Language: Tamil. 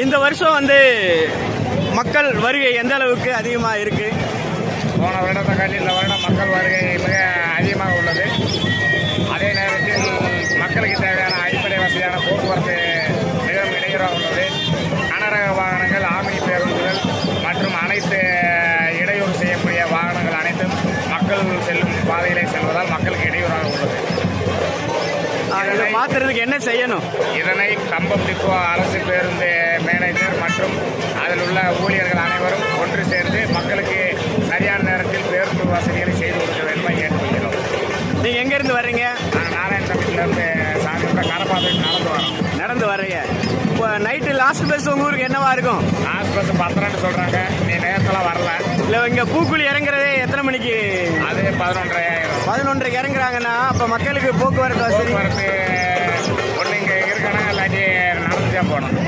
இந்த வருஷம் வந்து மக்கள் வருகை எந்த அளவுக்கு அதிகமாக இருக்கு? போன வருடத்தை காட்டி இந்த வருடம் மக்கள் வருகை மிக அதிகமாக உள்ளது. அதே நேரத்தில் மக்களுக்கு தேவையான அடிப்படை வசதியான போக்குவரத்து மிகவும் இடையூறாக உள்ளது. கனரக வாகனங்கள், ஆமினி பேருந்துகள் மற்றும் அனைத்து இடையூறு செய்யக்கூடிய வாகனங்கள் அனைத்தும் மக்கள் செல்லும் பாதையிலே செல்வதால் மக்களுக்கு இடையூறாக உள்ளது. இதை மாற்றுறதுக்கு என்ன செய்யணும்? இதனை கம்பம் டிப்போ அரசு பேருந்து மேனேஜர் மற்றும் அதில் உள்ள ஊழியர்கள் அனைவரும் ஒன்று சேர்ந்து மக்களுக்கு சரியான நேரத்தில் பேருந்து வசதிகளை செய்து கொடுக்க வேண்டும் கேட்டுக்கொள்கிறோம். நீங்கள் எங்கேருந்து வர்றீங்க? நாங்கள் நாராயணபுரத்துலேருந்து சாமியோட கரப்பாதைக்கு நடந்து வர்றீங்க. இப்போ நைட்டு லாஸ்ட் பஸ் உங்கள் ஊருக்கு என்னவா இருக்கும்? லாஸ்ட் பஸ் 10 சொல்கிறாங்க. நீ நேரத்தில் வரல. இல்லை, இங்கே பூக்குழி இறங்குறதே எத்தனை மணிக்கு? அது 11:30 11:30 இறங்குறாங்கன்னா அப்போ மக்களுக்கு போக்குவரத்து ஒன்று இங்கே இருக்கணும், இல்லாட்டி நடந்துதான் போகணும்.